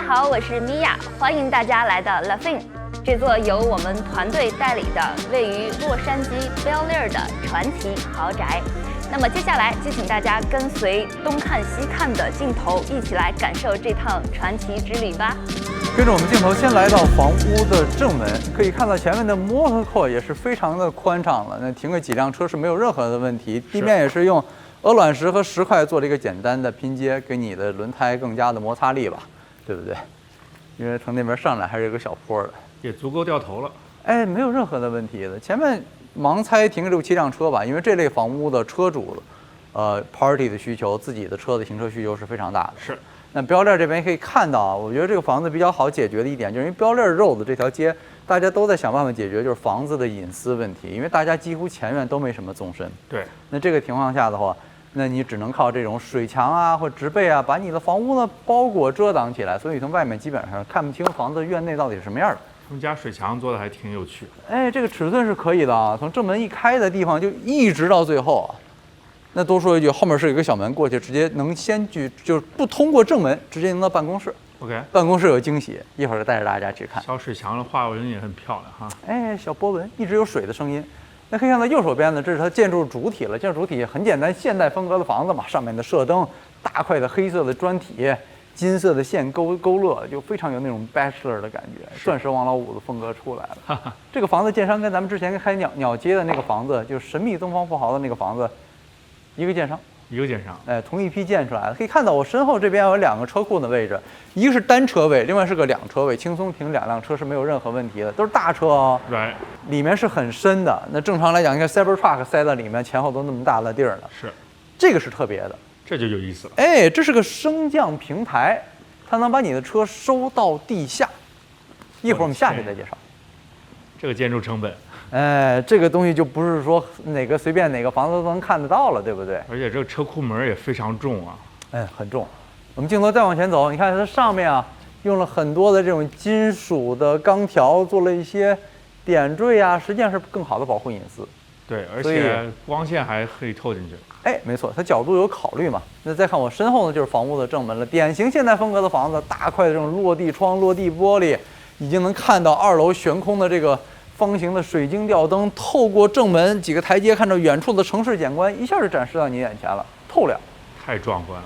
好，我是米娅，欢迎大家来到 LaFin， 这座由我们团队代理的位于洛杉矶 Bel Air 的传奇豪宅。那么接下来就请大家跟随东看西看的镜头，一起来感受这趟传奇之旅吧。跟着我们镜头先来到房屋的正门，可以看到前面的摩托廓也是非常的宽敞了，那停个几辆车是没有任何的问题。地面也是用鹅卵石和石块做了一个简单的拼接，给你的轮胎更加的摩擦力吧，对不对？因为从那边上来还是有个小坡的，也足够掉头了。哎，没有任何的问题的。前面盲猜停6-7辆车吧，因为这类房屋的车主，party 的需求，自己的车的行车需求是非常大的。是。那标链这边可以看到啊，我觉得这个房子比较好解决的一点，就是因为标链 road 这条街，大家都在想办法解决就是房子的隐私问题，因为大家几乎前院都没什么纵深。对。那这个情况下的话，那你只能靠这种水墙啊或植被啊，把你的房屋呢包裹遮挡起来，所以从外面基本上看不清房子院内到底是什么样的。他们家水墙做的还挺有趣。哎，这个尺寸是可以的啊，从正门一开的地方就一直到最后啊。那多说一句，后面是有一个小门，过去直接能先去，就是不通过正门，直接能到办公室。OK， 办公室有惊喜，一会儿带着大家去看。小水墙的花纹也很漂亮哈。哎，小波纹，一直有水的声音。那可以看到右手边呢，这是它建筑主体了。建筑主体很简单，现代风格的房子嘛，上面的射灯，大块的黑色的砖体，金色的线勾勒，就非常有那种 bachelor 的感觉，钻石王老五的风格出来了。这个房子建商跟咱们之前开鸟街的那个房子，就是神秘东方富豪的那个房子。一个建商，哎，同一批建出来的。可以看到我身后这边有2个车库的位置，一个是单车位，另外是个2车位，轻松停2辆车是没有任何问题的，都是大车哦。对，里面是很深的。那正常来讲，你看 Cybertruck 塞在里面，前后都那么大的地儿呢。是，这个是特别的，这就有意思了。哎，这是个升降平台，它能把你的车收到地下。一会儿我们下去再介绍。这个建筑成本。哎，这个东西就不是说随便哪个房子都能看得到了，对不对？而且这个车库门也非常重啊，哎，很重。我们镜头再往前走，你看它上面啊，用了很多的这种金属的钢条，做了一些点缀啊，实际上是更好的保护隐私。对，而且光线还可以透进去。哎，没错，它角度有考虑嘛。那再看我身后呢，就是房屋的正门了，典型现代风格的房子，大块的这种落地窗、落地玻璃，已经能看到2楼悬空的这个方形的水晶吊灯，透过正门几个台阶，看到远处的城市景观，一下就展示到你眼前了，透亮，太壮观了。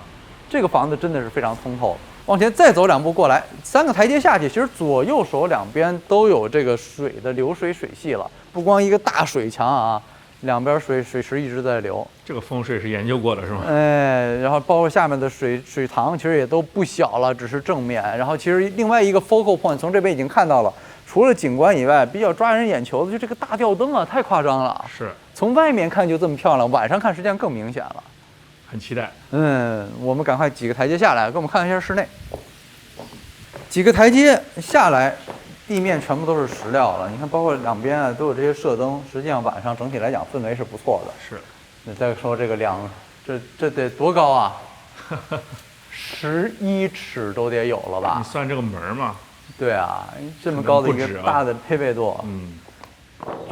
这个房子真的是非常通透。往前再走2步过来，3个台阶下去，其实左右手两边都有这个水的流水水系了，不光一个大水墙啊，两边水池一直在流。这个风水是研究过的是吗？哎，然后包括下面的水塘其实也都不小了，只是正面。然后其实另外一个 focal point 从这边已经看到了。除了景观以外，比较抓人眼球的就这个大吊灯啊，太夸张了。是，从外面看就这么漂亮，晚上看实际上更明显了。很期待。我们赶快几个台阶下来，给我们看一下室内。几个台阶下来，地面全部都是石料了。你看，包括两边啊都有这些射灯，实际上晚上整体来讲氛围是不错的。是。你再说这个这得多高啊？11尺都得有了吧？你算这个门嘛？对啊，这么高的一个大的配备度，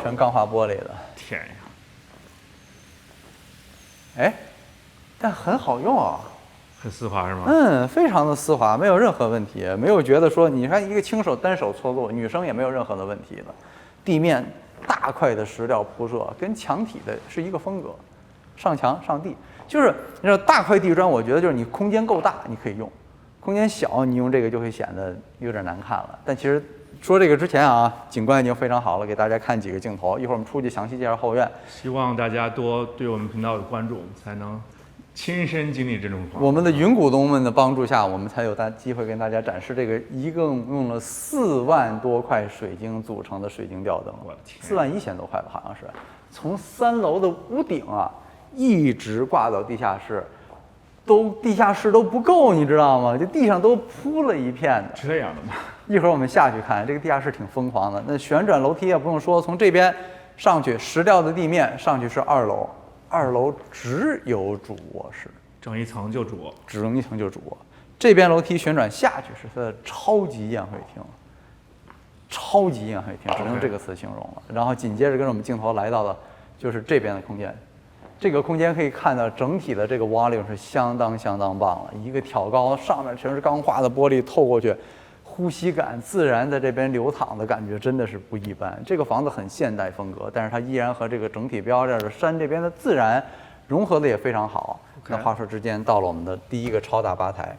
全钢化玻璃的。天呀！哎，但很好用啊。很丝滑是吗？非常的丝滑，没有任何问题，没有觉得说你看一个轻手单手操作，女生也没有任何的问题的。地面大块的石料铺设，跟墙体的是一个风格，上墙上地，就是你知道大块地砖，我觉得就是你空间够大，你可以用。空间小，你用这个就会显得有点难看了。但其实说这个之前啊，景观已经非常好了，给大家看几个镜头。一会儿我们出去详细介绍后院。希望大家多对我们频道有关注，才能亲身经历这种房。我们的云股东们的帮助下，我们才有机会跟大家展示这个一共用了4万多块水晶组成的水晶吊灯。我的天，41000多块吧，好像是。从3楼的屋顶啊，一直挂到地下室。地下室都不够，你知道吗？就地上都铺了一片的。这样的吗？一会儿我们下去看，这个地下室挺疯狂的。那旋转楼梯也不用说，从这边上去石料的地面上去是2楼，2楼只有主卧室，整一层就主卧，只整一层就主卧。这边楼梯旋转下去是它的超级宴会厅，超级宴会厅，只能这个词形容了。然后紧接着跟着我们镜头来到的就是这边的空间。这个空间可以看到整体的这个 volume 是相当棒了，一个挑高，上面全是钢化的玻璃透过去，呼吸感自然在这边流淌的感觉真的是不一般。这个房子很现代风格，但是它依然和这个整体标志的山这边的自然融合的也非常好。那话说之间到了我们的第一个超大吧台，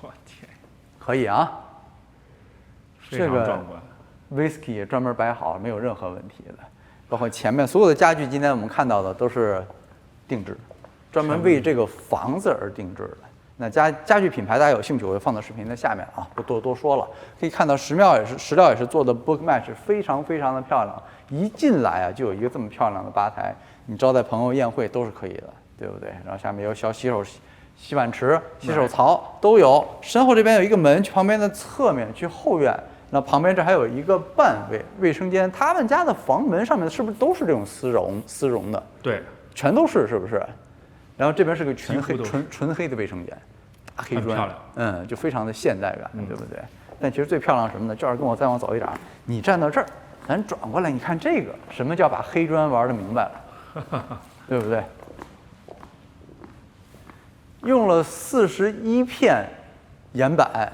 我天，可以啊，非常壮观。whisky 也专门摆好，没有任何问题的。包括前面所有的家具，今天我们看到的都是定制，专门为这个房子而定制的。那家具品牌大家有兴趣，我会放到视频的下面啊，不多说了。可以看到石料也是做的 book match， 非常的漂亮。一进来啊，就有一个这么漂亮的吧台，你招待朋友宴会都是可以的，对不对？然后下面有小洗碗池、洗手槽都有。身后这边有一个门，去旁边的侧面去后院。那旁边这还有一个半卫生间，他们家的房门上面是不是都是这种丝绒的？对，全都是，是不是？然后这边是个纯黑的卫生间，大黑砖，漂亮，就非常的现代感，对不对？但其实最漂亮什么呢？就是跟我再往走一点，你站到这儿，咱转过来，你看这个，什么叫把黑砖玩得明白了，对不对？用了41片岩板，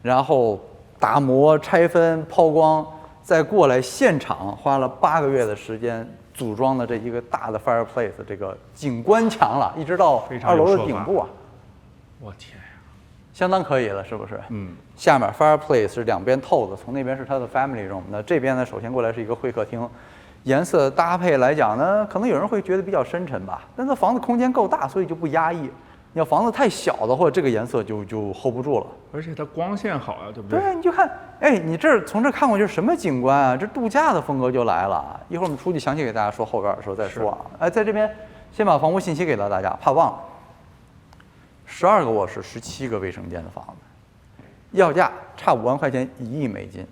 然后打磨、拆分、抛光，再过来现场花了8个月的时间组装的这一个大的 fireplace 这个景观墙了，一直到2楼的顶部啊！我天呀，相当可以了，是不是？下面 fireplace 是两边透的，从那边是它的 family room， 那这边呢，首先过来是一个会客厅。颜色搭配来讲呢，可能有人会觉得比较深沉吧，但它房子空间够大，所以就不压抑。你要房子太小的话，这个颜色就 hold 不住了。而且它光线好啊，对不对？对，你就看，哎，你从这看过去什么景观啊？这度假的风格就来了。一会儿我们出去详细给大家说后边的时候再说啊。哎，在这边先把房屋信息给到大家，怕忘了。12个卧室，17个卫生间的房子，要价差5万块钱，1亿美金。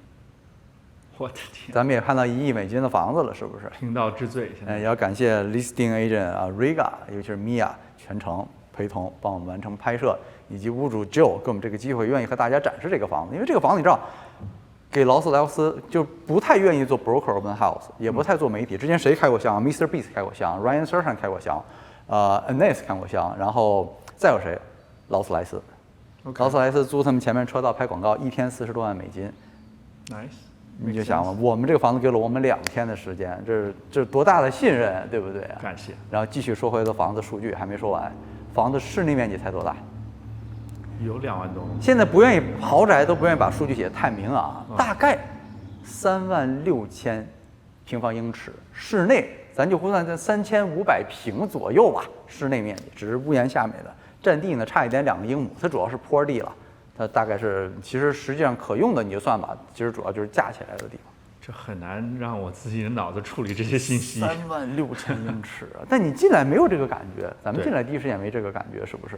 我的天！咱们也看到1亿美金的房子了，是不是？听到之最。现在也要感谢 listing agent 啊 Riga， 尤其是 Mia 全程陪同帮我们完成拍摄，以及屋主 Joe 给我们这个机会，愿意和大家展示这个房子。因为这个房子你知道，给劳斯莱斯就不太愿意做 broker open house， 也不太做媒体。之前谁开过箱 ？Mr. Beast 开过箱 ，Ryan Serhant 开过箱，Anais 开过箱，然后再有谁？劳斯莱斯。劳斯莱斯租他们前面车道拍广告，1天40多万美金。Nice。你就想吧，我们这个房子给了我们2天的时间，这是多大的信任，对不对？感谢。然后继续说回的房子数据还没说完，房子室内面积才多大？有2万多。现在不愿意豪宅都不愿意把数据写得太明啊，大概36000平方英尺，室内咱就估算在3500平左右吧，室内面积只是屋檐下面的，占地呢差一点2个英亩，它主要是坡地了。它大概是，其实实际上可用的你就算吧，其实主要就是架起来的地方。这很难让我自己的脑子处理这些信息。36000英尺，但你进来没有这个感觉，咱们进来第一时间没这个感觉，是不是？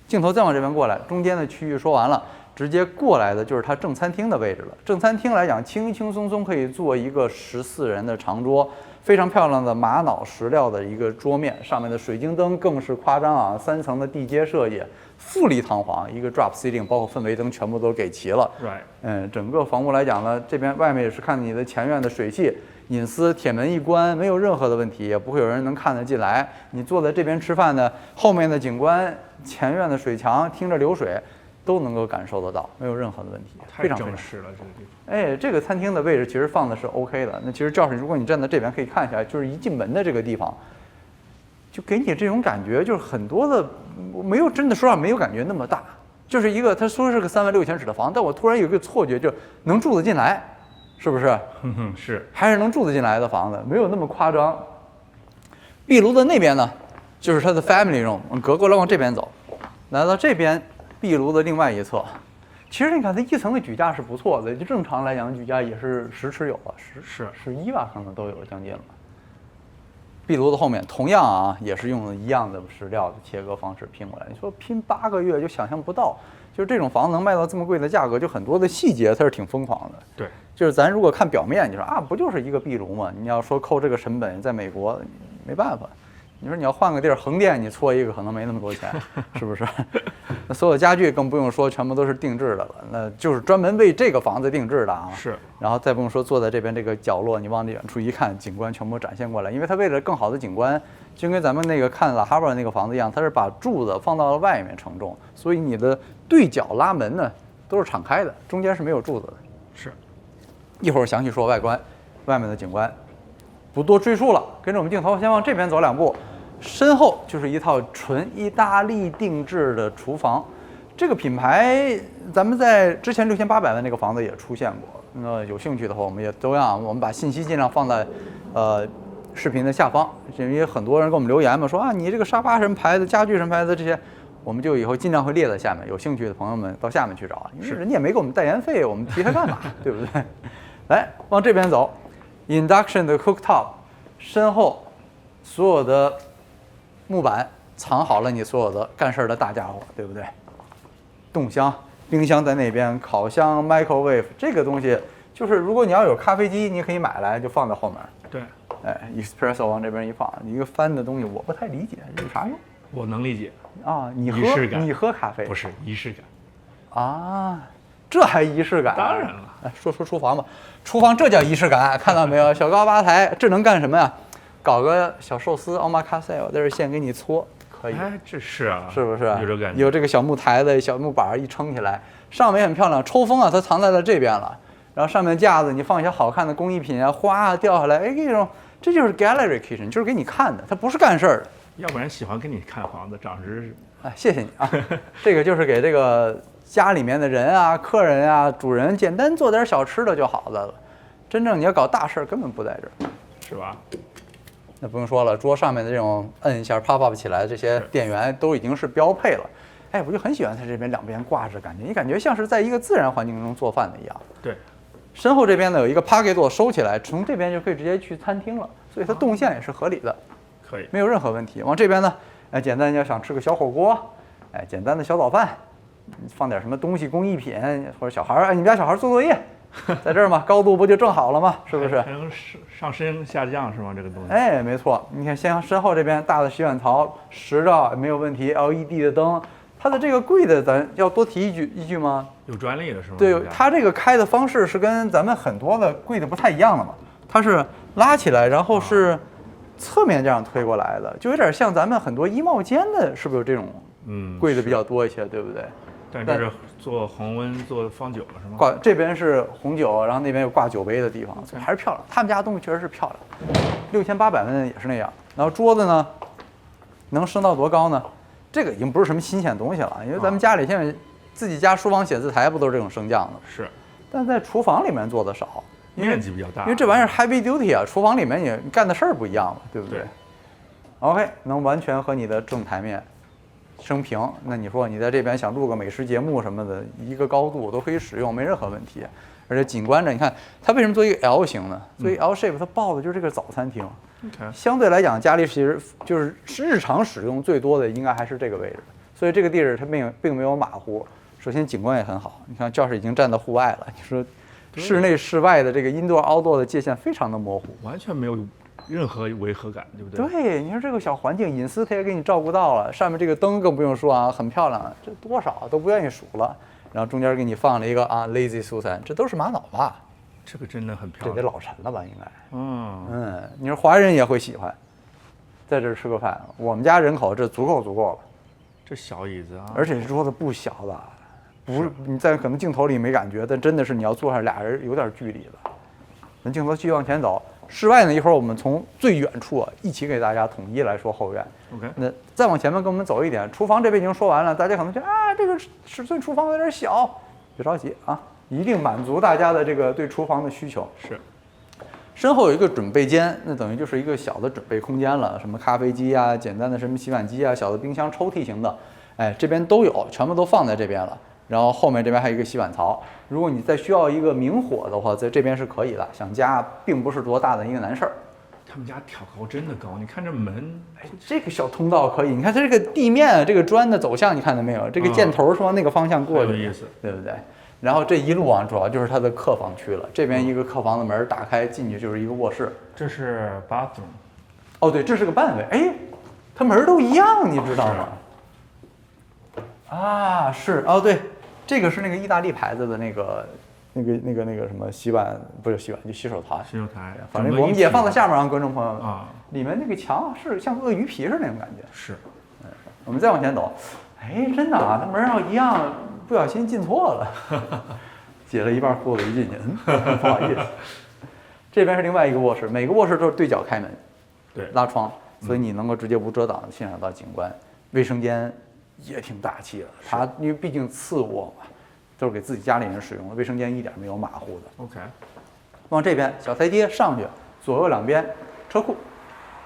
镜头再往这边过来，中间的区域说完了，直接过来的就是它正餐厅的位置了。正餐厅来讲，轻轻松松可以做一个14人的长桌，非常漂亮的玛瑙石料的一个桌面，上面的水晶灯更是夸张啊，3层的地阶设计。富丽堂皇，一个 drop ceiling， 包括氛围灯全部都给齐了。整个房屋来讲呢，这边外面也是看你的前院的水汽，隐私，铁门一关没有任何的问题，也不会有人能看得进来。你坐在这边吃饭呢，后面的景观、前院的水墙，听着流水，都能够感受得到，没有任何的问题，非常正式了这个地方。哎，这个餐厅的位置其实放的是 OK 的。那其实教室，如果你站在这边可以看起来，就是一进门的这个地方。就给你这种感觉，就是很多的没有真的说实话没有感觉那么大，就是一个他说是个36000尺的房，但我突然有一个错觉，就能住得进来，是不是？是，还是能住得进来的房子，没有那么夸张。壁炉的那边呢，就是它的 family room， 隔过来往这边走，来到这边壁炉的另外一侧，其实你看它1层的举架是不错的，就正常来讲举架也是10尺有了，11吧，可能都有将近了。壁炉的后面同样啊，也是用了一样的石料的切割方式拼过来。你说拼8个月就想象不到，就是这种房子能卖到这么贵的价格，就很多的细节它是挺疯狂的。对，就是咱如果看表面，你说啊，不就是一个壁炉吗？你要说扣这个成本，在美国没办法，你说你要换个地儿横店，你搓一个可能没那么多钱，是不是？那所有家具更不用说，全部都是定制的了，那就是专门为这个房子定制的啊。是。然后再不用说坐在这边这个角落，你往远处一看，景观全部展现过来，因为它为了更好的景观，就跟咱们那个看拉哈巴那个房子一样，它是把柱子放到了外面承重，所以你的对角拉门呢都是敞开的，中间是没有柱子的。是。一会儿详细说外观，外面的景观。不多赘述了，跟着我们镜头先往这边走2步，身后就是一套纯意大利定制的厨房。这个品牌咱们在之前6800万那个房子也出现过，那有兴趣的话，我们也都让我们把信息尽量放在视频的下方，因为很多人给我们留言嘛，说啊你这个沙发什么牌子，家具什么牌子这些，我们就以后尽量会列在下面，有兴趣的朋友们到下面去找，因为人家也没给我们代言费，我们提它干嘛，对不对？来，往这边走。Induction 的 cooktop， 身后所有的木板藏好了你所有的干事的大家伙，对不对？冻箱、冰箱在那边，烤箱、microwave 这个东西，就是如果你要有咖啡机，你可以买来就放在后面。对。espresso 往这边一放，一个翻的东西，我不太理解有啥用。我能理解啊，你喝咖啡？不是仪式感啊。这还仪式感？当然了。说厨房吧，厨房这叫仪式感，看到没有？小高吧台，这能干什么呀？搞个小寿司奥马卡塞，我在这现给你搓，可以。哎，这是啊，是不是？有这感觉。有这个小木台子、小木板一撑起来，上面也很漂亮。抽风啊，它藏在了这边了。然后上面架子，你放一些好看的工艺品啊，哗啊掉下来，哎，这种这就是 gallery kitchen， 就是给你看的，它不是干事儿的。要不然喜欢给你看房子，长知识。哎，谢谢你啊，这个就是给这个家里面的人啊、客人啊、主人简单做点小吃的就好的了。真正你要搞大事儿，根本不在这儿，是吧？那不用说了，桌上面的这种摁一下 pop up 起来的这些电源都已经是标配了。哎，我就很喜欢它这边两边挂着，感觉你感觉像是在一个自然环境中做饭的一样。对。身后这边呢有一个 pocket door 收起来，从这边就可以直接去餐厅了，所以它动线也是合理的，可以，没有任何问题。往这边呢，哎，简单要想吃个小火锅，哎，简单的小早饭，放点什么东西工艺品，或者小孩儿，哎，你们家小孩做作业，在这儿嘛，高度不就正好了吗？是不是？还能上升下降是吗？这个东西？哎，没错。你看，先身后这边大的洗碗槽，10兆没有问题 ，LED 的灯。它的这个柜子，咱要多提一句吗？有专利的是吗？对，它这个开的方式是跟咱们很多的柜子不太一样的嘛。它是拉起来，然后是侧面这样推过来的，就有点像咱们很多衣帽间的，是不是有这种柜子比较多一些，对不对？但这是做恒温、做放酒了是吗？挂这边是红酒，然后那边有挂酒杯的地方，所以还是漂亮。他们家东西确实是漂亮，6800万也是那样。然后桌子呢，能升到多高呢？这个已经不是什么新鲜东西了，因为咱们家里现在自己家书房写字台不都是这种升降的？是，但在厨房里面做的少，面积比较大，因为这玩意儿 heavy duty 啊，厨房里面你干的事儿不一样嘛，对不对 ？OK， 能完全和你的正台面生平。那你说你在这边想录个美食节目什么的，一个高度都可以使用，没任何问题。而且景观着，你看它为什么做一个 L 型呢？做一个 L shape，它报的就是这个早餐厅。相对来讲，家里其实就是日常使用最多的，应该还是这个位置。所以这个地址它并没有马虎。首先景观也很好，你看教室已经站到户外了。你说室内室外的这个 indoor outdoor 的界限非常的模糊，完全没有任何违和感，对不对？对，你说这个小环境隐私它也给你照顾到了，上面这个灯更不用说啊，很漂亮，这多少都不愿意数了。然后中间给你放了一个啊 lazy Susan， 这都是玛瑙吧？这个真的很漂亮，这得老陈了吧？应该。你说华人也会喜欢，在这儿吃个饭，我们家人口这足够了。这小椅子啊，而且这桌子不小的，不是你在可能镜头里没感觉，但真的是你要坐上俩人有点距离了。咱镜头继续往前走，室外呢一会儿我们从最远处啊一起给大家统一来说后院。OK， 那再往前面跟我们走一点，厨房这边已经说完了，大家可能觉得啊这个尺寸厨房有点小，别着急啊，一定满足大家的这个对厨房的需求。是。身后有一个准备间，那等于就是一个小的准备空间了，什么咖啡机啊、简单的什么洗碗机啊、小的冰箱、抽屉型的，哎，这边都有，全部都放在这边了。然后后面这边还有一个洗碗槽，如果你再需要一个明火的话，在这边是可以的，想加并不是多大的一个难事儿。他们家挑高真的高，你看这门，哎，这个小通道可以，你看它这个地面这个砖的走向，你看到没有？这个箭头是往那个方向过去，有意思，对不对？然后这一路啊，主要就是它的客房区了。这边一个客房的门打开进去就是一个卧室。这是 bathroom。哦，对，这是个半卫。哎，它门都一样，你知道吗？啊，是哦，对，这个是那个意大利牌子的那个什么洗碗，不是洗碗，就洗手台。洗手台，反正我们也放在下面啊，观众朋友们啊，里面那个墙是像鳄鱼皮似的那种感觉。是，我们再往前走，哎，真的啊，它门上一样，不小心进错了，解了一半裤子一进去，不好意思。这边是另外一个卧室，每个卧室都是对角开门，对，拉窗，所以你能够直接无遮挡的欣赏到景观。卫生间也挺大气的，它因为毕竟次卧嘛，都是给自己家里人使用的，卫生间一点没有马虎的。 OK， 往这边小台阶上去，左右两边车库，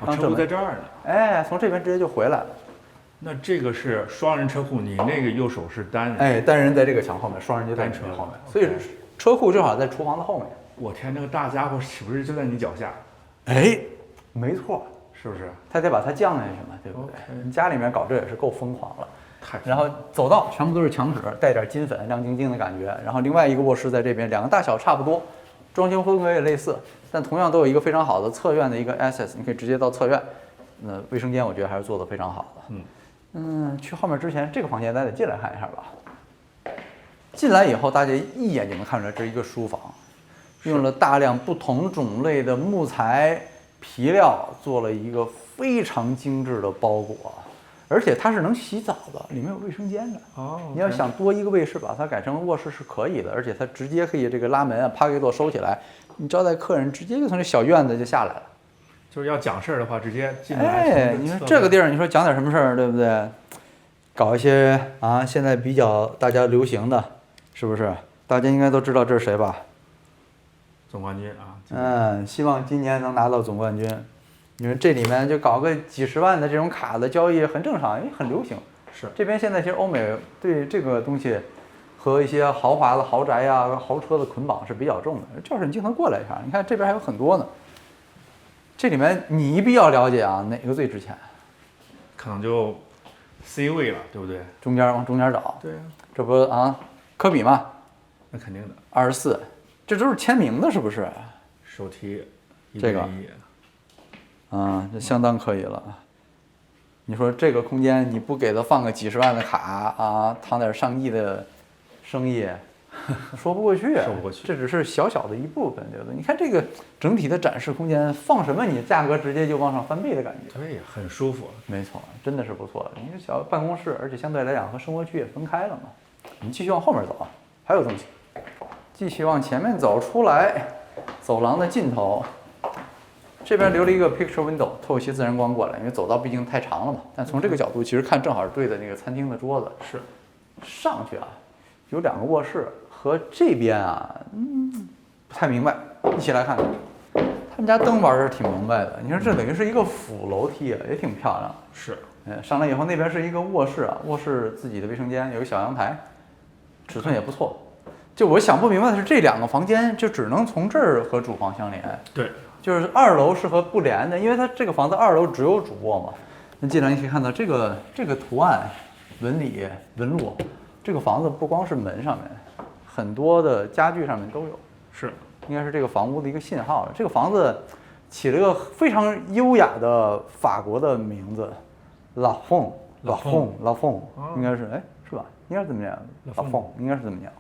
车库在这儿呢。哎，从这边直接就回来了。那这个是双人车库，你那个右手是单人。哎，单人在这个墙后面，双人就在单车后面，所以车库正好在厨房的后面。我天，那个大家伙岂不是就在你脚下？哎，没错，是不是？他得把它降下去嘛，对不对？ OK 你家里面搞这也是够疯狂了。太然后走道全部都是墙纸，带点金粉，亮晶晶的感觉。然后另外一个卧室在这边，两个大小差不多，装修风格也类似，但同样都有一个非常好的侧院的一个 access， 你可以直接到侧院。那卫生间我觉得还是做得非常好的。去后面之前这个房间咱得进来看一下吧。进来以后，大家一眼就能看出来这是一个书房，用了大量不同种类的木材皮料做了一个非常精致的包裹。而且它是能洗澡的，里面有卫生间的。哦，你要想多一个卫室，把它改成卧室是可以的，而且它直接可以这个拉门啊，趴给door收起来，你招待客人直接就从这小院子就下来了。就是要讲事儿的话，直接进来。哎，你说这个地儿，你说讲点什么事儿，对不对？搞一些啊，现在比较大家流行的，是不是？大家应该都知道这是谁吧？总冠军啊。希望今年能拿到总冠军。你说这里面就搞个几十万的这种卡的交易很正常，因为很流行。是这边现在其实欧美对这个东西和一些豪华的豪宅呀、豪车的捆绑是比较重的。赵婶，你镜头过来一下，你看这边还有很多呢。这里面你必要了解啊，哪个最值钱？可能就 C 位了，对不对？中间往中间找。对啊，这不啊，科比嘛，那肯定的。24，这都是签名的，是不是？手提这个这相当可以了。你说这个空间你不给他放个几十万的卡啊，躺点上亿的生意，说不过去。说不过去。这只是小小的一部分，对不对？你看这个整体的展示空间，放什么你价格直接就往上翻倍的感觉。对，很舒服。没错，真的是不错。你这小办公室，而且相对来讲和生活区也分开了嘛。我们继续往后面走啊，还有东西。继续往前面走出来，走廊的尽头。这边留了一个 picture window， 透一些自然光过来，因为走道毕竟太长了嘛。但从这个角度，其实看正好是对的那个餐厅的桌子。是，上去啊，有2个卧室，和这边啊，不太明白。一起来看看，他们家灯玩的是挺明白的。你说这等于是一个辅楼梯啊，也挺漂亮。是，上来以后那边是一个卧室啊，卧室自己的卫生间，有个小阳台，尺寸也不错。就我想不明白的是，这2个房间就只能从这儿和主房相连。对。就是2楼是和不连的，因为它这个房子2楼只有主卧嘛。那进来你可以看到这个图案、纹理、纹路，这个房子不光是门上面，很多的家具上面都有。是，应该是这个房屋的一个信号。这个房子起了个非常优雅的法国的名字 ，La Fon，应该是是吧？应该是这么念 ，La Fon 应该是这么念。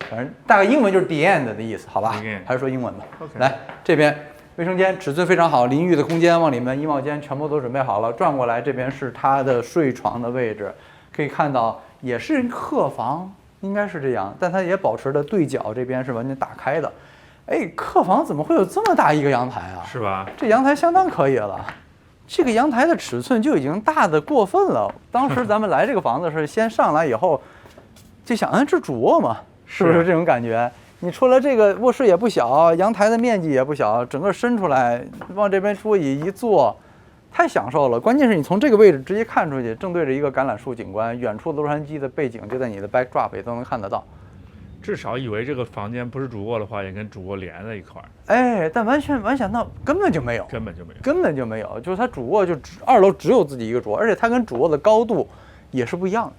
反正大概英文就是 the end 的意思，好吧？还是说英文吧。Okay. 来这边。卫生间尺寸非常好，淋浴的空间往里面，衣帽间全部都准备好了。转过来，这边是它的睡床的位置，可以看到也是客房，应该是这样，但它也保持着对角，这边是完全打开的。哎，客房怎么会有这么大一个阳台啊？是吧？这阳台相当可以了，这个阳台的尺寸就已经大的过分了。当时咱们来这个房子是先上来以后，就想，这主卧嘛，是不是这种感觉？你除了这个卧室也不小，阳台的面积也不小，整个伸出来往这边桌椅一坐，太享受了。关键是你从这个位置直接看出去，正对着一个橄榄树景观，远处洛杉矶的背景就在你的 backdrop 也都能看得到。至少以为这个房间不是主卧的话，也跟主卧连在一块儿。哎，但完想到根本就没有，根本就没有，就是它主卧就2楼只有自己一个桌，而且它跟主卧的高度也是不一样的。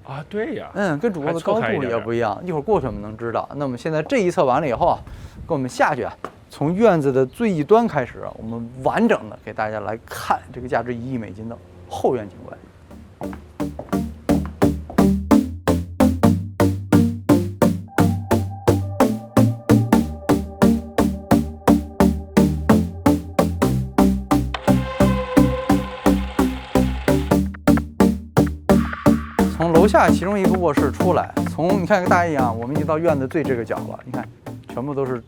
啊，对呀，跟主卧的高度也不一样。一会儿过去我们能知道。那我们现在这一侧完了以后啊，跟我们下去啊，从院子的最一端开始，我们完整的给大家来看这个价值1亿美金的后院景观。从楼下其中一个卧室出来，你看跟大家一样，我们已经到院子最这个角了。你看，全部都是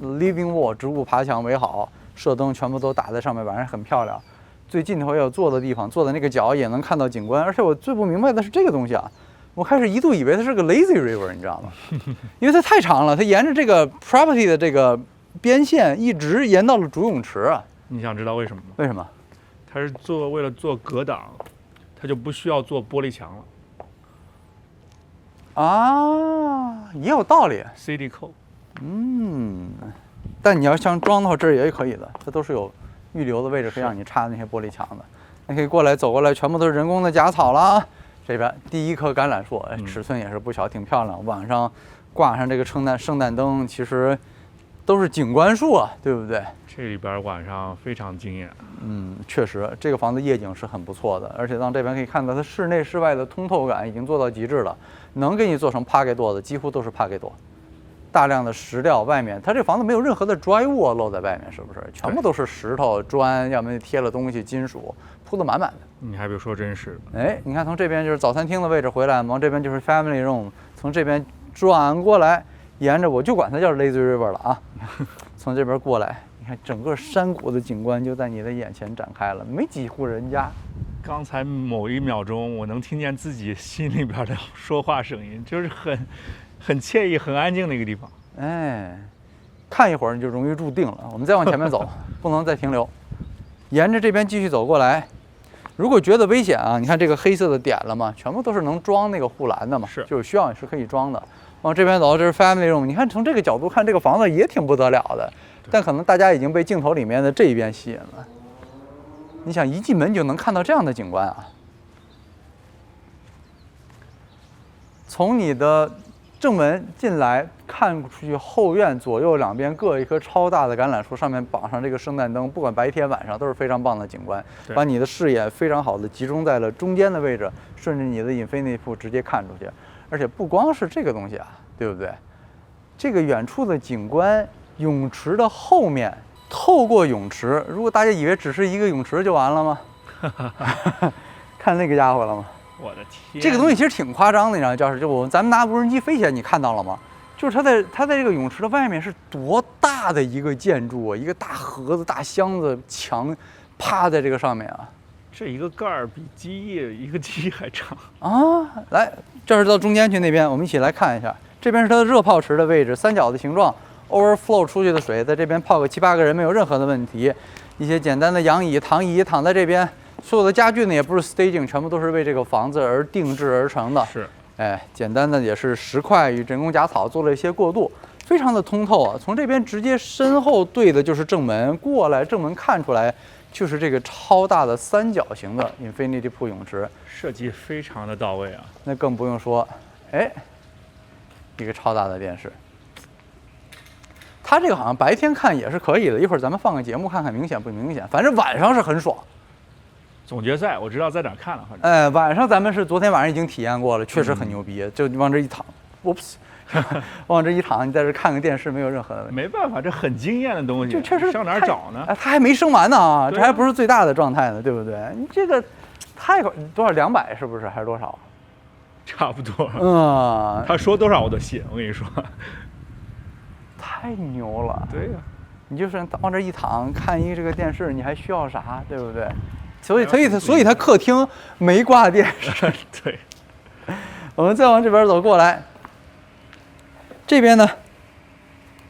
living wall， 植物爬墙围好，射灯全部都打在上面，晚上很漂亮。最尽头要坐的地方，坐在那个角也能看到景观。而且我最不明白的是这个东西啊，我开始一度以为它是个 lazy river， 你知道吗？因为它太长了，它沿着这个 property 的这个边线一直沿到了主泳池啊。你想知道为什么吗？为什么？它是为了做隔挡，它就不需要做玻璃墙了。啊，也有道理。CD 扣。但你要想装的话，这儿也可以的，它都是有预留的位置可以让你插那些玻璃墙的。你可以走过来，全部都是人工的假草了啊。这边第一棵橄榄树，尺寸也是不小，挺漂亮。晚上挂上这个圣诞灯，其实都是景观树啊，对不对？这里边晚上非常惊艳。确实，这个房子夜景是很不错的，而且到这边可以看到它室内室外的通透感已经做到极致了，能给你做成帕给多的几乎都是帕给多。大量的石料，外面它这房子没有任何的 drywall 露在外面，是不是？全部都是石头、砖，要么贴了东西，金属铺得满满的。你还别说，真是。你看从这边就是早餐厅的位置回来，往这边就是 family room， 从这边转过来，沿着我就管它叫 lazy river 了啊，从这边过来，你看整个山谷的景观就在你的眼前展开了，没几户人家。刚才某一秒钟，我能听见自己心里边的说话声音，就是很惬意、很安静的一个地方。看一会儿你就容易入定了。我们再往前面走，不能再停留，沿着这边继续走过来。如果觉得危险啊，你看这个黑色的点了吗？全部都是能装那个护栏的嘛，是，就是需要也是可以装的。往这边走，这是 family room。你看从这个角度看，这个房子也挺不得了的，但可能大家已经被镜头里面的这一边吸引了。你想一进门就能看到这样的景观啊，从你的正门进来看出去，后院左右两边各一棵超大的橄榄树，上面绑上这个圣诞灯，不管白天晚上都是非常棒的景观，把你的视野非常好的集中在了中间的位置，顺着你的infinity pool直接看出去。而且不光是这个东西啊，对不对？这个远处的景观，泳池的后面，透过泳池，如果大家以为只是一个泳池就完了吗？看那个家伙了吗？我的天！这个东西其实挺夸张的，你知道，就是咱们拿无人机飞起来，你看到了吗？就是它在这个泳池的外面是多大的一个建筑啊，一个大盒子、大箱子墙趴在这个上面啊。这一个盖儿比一个机翼还长啊！来，这是到中间去那边，我们一起来看一下。这边是它的热泡池的位置，三角的形状 ，overflow 出去的水在这边泡个7、8个人没有任何的问题。一些简单的躺椅躺在这边。所有的家具呢也不是 staging， 全部都是为这个房子而定制而成的。是，简单的也是石块与人工假草做了一些过渡，非常的通透啊。从这边直接身后对的就是正门，过来正门看出来就是这个超大的三角形的 infinity pool 泳池，设计非常的到位啊。那更不用说，一个超大的电视。它这个好像白天看也是可以的，一会儿咱们放个节目看看明显不明显，反正晚上是很爽。总决赛我知道在哪儿看了，反正晚上咱们是昨天晚上已经体验过了，确实很牛逼，就往这一躺，oops， 往这一躺，你在这看个电视没有任何的问题。没办法，这很惊艳的东西，就确实上哪儿找呢？它还没升完呢啊，这还不是最大的状态呢，对不对？你这个太多少200是不是还是多少？差不多。他说多少我都信，我跟你说。太牛了。对呀，你就是往这一躺，看这个电视，你还需要啥，对不对？所以他客厅没挂电视。对，我们再往这边走过来，这边呢，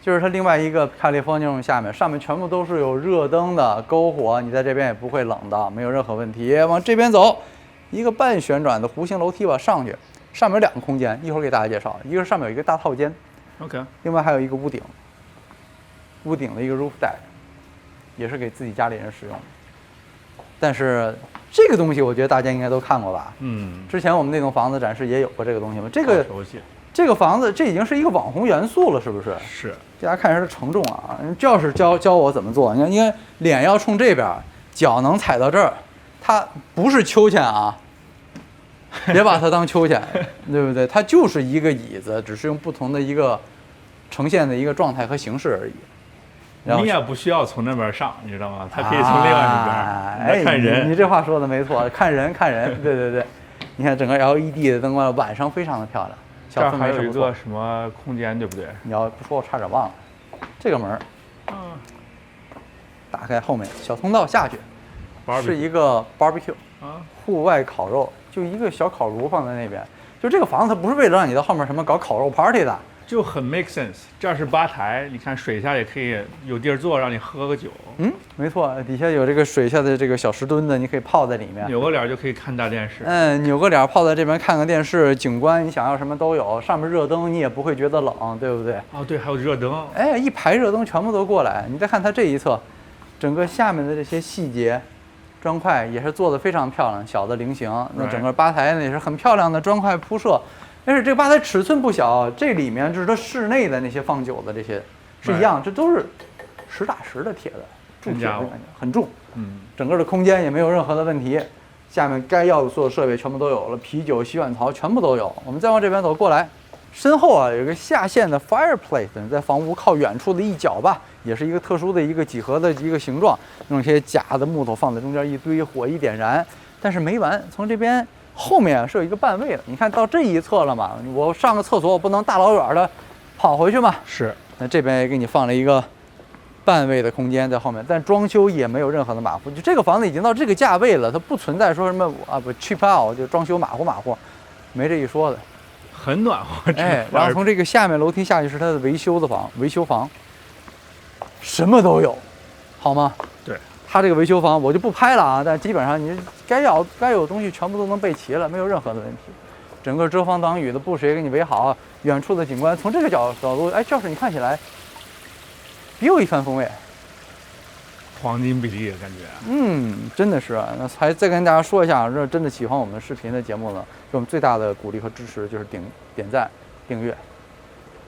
就是它另外一个California下面，上面全部都是有热灯的篝火，你在这边也不会冷的，没有任何问题。往这边走，一个半旋转的弧形楼梯吧上去，上面有2个空间，一会儿给大家介绍。一个是上面有一个大套间 ，OK， 另外还有一个屋顶的一个 roof deck， 也是给自己家里人使用的。但是这个东西我觉得大家应该都看过吧？之前我们那栋房子展示也有过这个东西吗？这个房子这已经是一个网红元素了，是不是？是。大家看一下它承重啊，教室教我怎么做。你看，因为脸要冲这边，脚能踩到这儿，它不是秋千啊，别把它当秋千，对不对？它就是一个椅子，只是用不同的一个呈现的一个状态和形式而已。你也不需要从那边上，你知道吗？它可以从另外一边。看人，你这话说的没错，看人，对对对。你看整个 LED 的灯光，晚上非常的漂亮。这儿还有一个什么空间，对不对？你要不说，我差点忘了。这个门，打开后面小通道下去，是一个 barbecue， 户外烤肉，就一个小烤炉放在那边。就这个房子，它不是为了让你到后面什么搞烤肉 party 的。就很 make sense， 这儿是吧台，你看水下也可以有地儿坐，让你喝个酒。没错，底下有这个水下的这个小石墩子，你可以泡在里面，扭个脸就可以看大电视。扭个脸泡在这边看个电视，景观你想要什么都有，上面热灯你也不会觉得冷，对不对？哦，对，还有热灯。一排热灯全部都过来，你再看它这一侧，整个下面的这些细节，砖块也是做的非常漂亮，小的菱形。那整个吧台呢也是很漂亮的砖块铺设。但是这个吧台尺寸不小，这里面就是它室内的那些放酒的这些是一样，这都是实打实的铁的，铸铁的感觉，很重。整个的空间也没有任何的问题，下面该要的所有设备全部都有了，啤酒、洗碗槽全部都有。我们再往这边走过来，身后有一个下陷的 fireplace， 在房屋靠远处的一角吧，也是一个特殊的一个几何的一个形状，用些假的木头放在中间一堆，火一点燃。但是没完，从这边。后面是有一个半位的，你看到这一侧了嘛？我上个厕所，我不能大老远的跑回去嘛？是。那这边也给你放了一个半位的空间在后面，但装修也没有任何的马虎。就这个房子已经到这个价位了，它不存在说什么不 cheap out 就装修马虎，没这一说的。很暖和。然后从这个下面楼梯下去是它的维修房，什么都有，好吗？对。它这个维修房我就不拍了啊，但基本上你该有的东西全部都能备齐了，没有任何的问题。整个遮风挡雨的布什也给你围好，远处的景观从这个角度，教室你看起来别有一番风味，黄金比例的感觉。真的是。那还再跟大家说一下，这真的喜欢我们视频的节目呢，给我们最大的鼓励和支持就是点赞、订阅，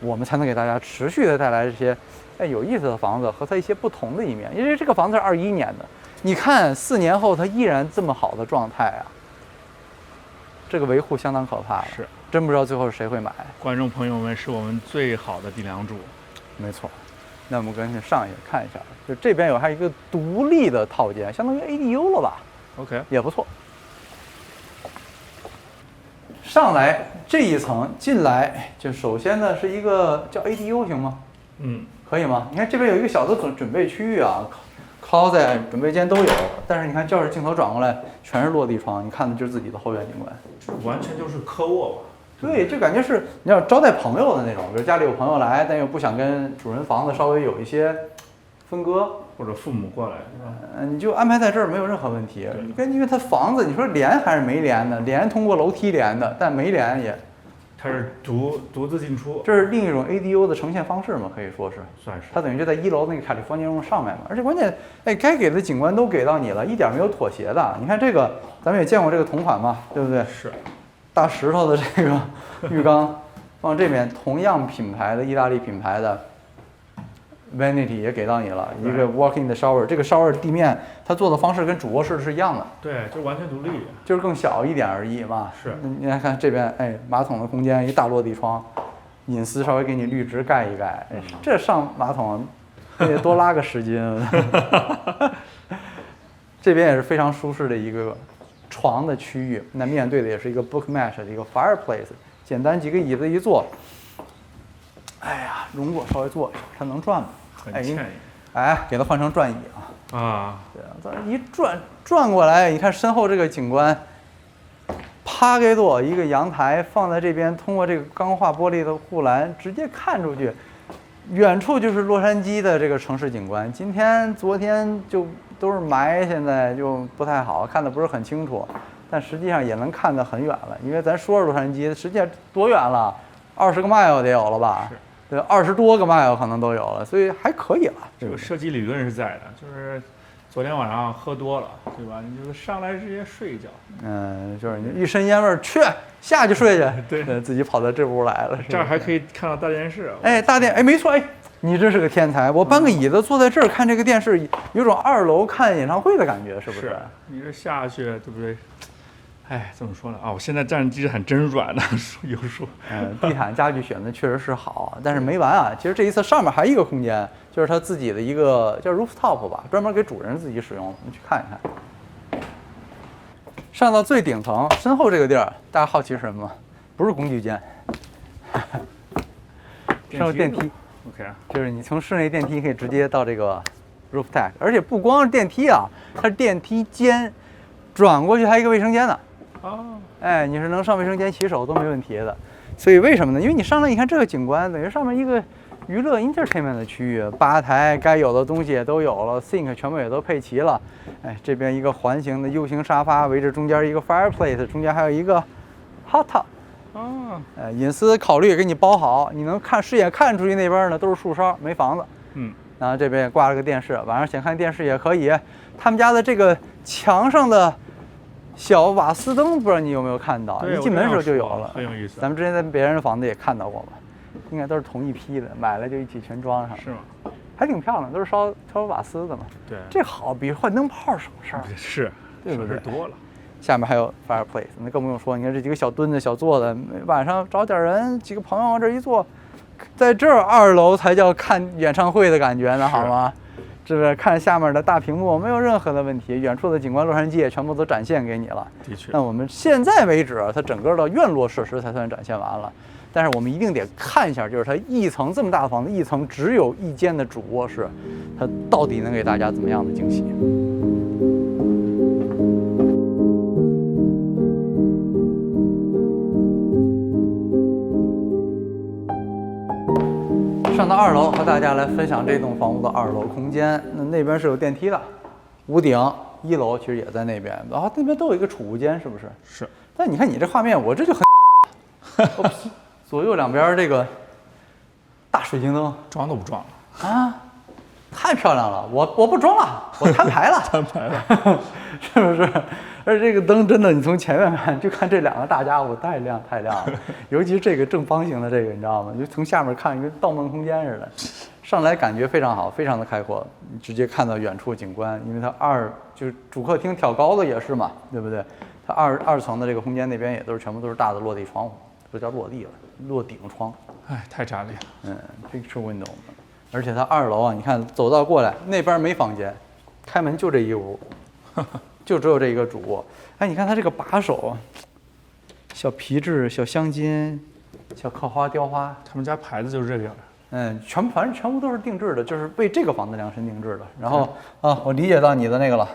我们才能给大家持续的带来这些。有意思的房子和它一些不同的一面，因为这个房子是21年的，你看4年后它依然这么好的状态啊，这个维护相当可怕了，是真不知道最后是谁会买。观众朋友们是我们最好的顶梁柱，没错。那我们赶紧上一个看一下，就这边还有一个独立的套间，相当于 ADU 了吧 ？OK， 也不错。上来这一层进来，就首先呢是一个叫 ADU 行吗？可以吗？你看这边有一个小的准备区域啊，closet 准备间都有。但是你看教室镜头转过来，全是落地窗，你看的就是自己的后院景观，完全就是客卧吧？对，就感觉是你要招待朋友的那种，比如家里有朋友来，但又不想跟主人房子稍微有一些分割，或者父母过来，你就安排在这儿没有任何问题。因为它房子，你说连还是没连的？连通过楼梯连的，但没连也。它是独自进出，这是另一种 ADU 的呈现方式嘛，可以说是，算是。它等于就在1楼那个California上面嘛，而且关键，该给的景观都给到你了，一点没有妥协的。你看这个，咱们也见过这个同款嘛，对不对？是。大石头的这个浴缸，放这边，同样品牌的意大利品牌的 Vanity 也给到你了，一个 walk-in 的 shower， 这个 shower 地面它做的方式跟主卧室是一样的，对，就完全独立，就是更小一点而已嘛。是，你来看这边，马桶的空间一大落地窗，隐私稍微给你绿植盖一盖，这上马桶得多拉个10斤。这边也是非常舒适的一个床的区域，那面对的也是一个 book match 的一个 fireplace， 简单几个椅子一坐，容我稍微坐一下，它能转吗？很惬意。给它换成转椅啊。对啊，咱一转过来，你看身后这个景观，趴给多一个阳台放在这边，通过这个钢化玻璃的护栏直接看出去，远处就是洛杉矶的这个城市景观。昨天就都是霾，现在就不太好，看得不是很清楚，但实际上也能看得很远了。因为咱说是洛杉矶，实际上多远了？20个 mile 得有了吧？是。对，20多个 mile 可能都有了，所以还可以了。这个设计理论是在的，就是昨天晚上喝多了，对吧？你就是上来直接睡一觉。就是你一身烟味儿，去下去睡去。对，自己跑到这屋来了。这儿还可以看到大电视。哎，大电，哎，没错，哎，你真是个天才！我搬个椅子坐在这儿看这个电视，有种2楼看演唱会的感觉，是不是？你这下去，对不对？哎，怎么说呢？啊，我现在站地毯真软呢，有说。地毯家具选的确实是好，但是没完啊！其实这一次上面还有一个空间，就是他自己的一个叫 rooftop 吧，专门给主人自己使用。我们去看一看。上到最顶层，身后这个地儿，大家好奇是什么吗？不是工具间，上有电梯。OK 啊，就是你从室内电梯可以直接到这个 roof deck， 而且不光是电梯啊，它是电梯间，转过去还有一个卫生间呢。哎，你是能上卫生间洗手都没问题的。所以为什么呢？因为你上来你看这个景观，等于上面一个娱乐 entertainment 的区域，吧台该有的东西也都有了 ，sink 全部也都配齐了。哎，这边一个环形的 U 型沙发，围着中间一个 fireplace， 中间还有一个 hot tub。隐私考虑也给你包好，你能看视野看出去那边呢都是树梢，没房子。然后这边也挂了个电视，晚上想看电视也可以。他们家的这个墙上的小瓦斯灯，不知道你有没有看到？一进门时候就有了，很有意思。咱们之前在别人的房子也看到过嘛，应该都是同一批的，买了就一起全装上。是吗？还挺漂亮，都是烧瓦斯的嘛。对，这好，比换灯泡省事儿。是，对不对？多了。下面还有 fireplace， 那更不用说。你看这几个小墩子、小座子，晚上找点人，几个朋友往这一坐，在这儿2楼才叫看演唱会的感觉呢，好吗？这个看下面的大屏幕没有任何的问题，远处的景观洛杉矶也全部都展现给你了。的确。那我们现在为止，它整个的院落设施才算展现完了。但是我们一定得看一下，就是它一层这么大的房子，一层只有一间的主卧室，它到底能给大家怎么样的惊喜？上到2楼，和大家来分享这栋房屋的2楼空间。那边是有电梯的，屋顶1楼其实也在那边，然后那边都有一个储物间，是不是？是。但你看你这画面，我这就很左右两边这个大水晶灯，装都不装了啊，太漂亮了！我不装了，我摊牌了，摊牌了，是不是？而且这个灯真的，你从前面看，就看这2个大家伙太亮了，尤其是这个正方形的这个，你知道吗？就从下面看，跟盗梦空间似的，上来感觉非常好，非常的开阔，你直接看到远处景观，因为它就是主客厅挑高的也是嘛，对不对？它二层的这个空间那边也都是全部都是大的落地窗户，不叫落地了，落顶窗。哎，太炸裂了。picture window， 而且它2楼啊，你看走道过来那边没房间，开门就这一屋。就只有这一个主卧。哎，你看它这个把手，小皮质、小镶金、小刻花、雕花，他们家牌子就是这个样。反正全部都是定制的，就是为这个房子量身定制的。然后我理解到你的那个了，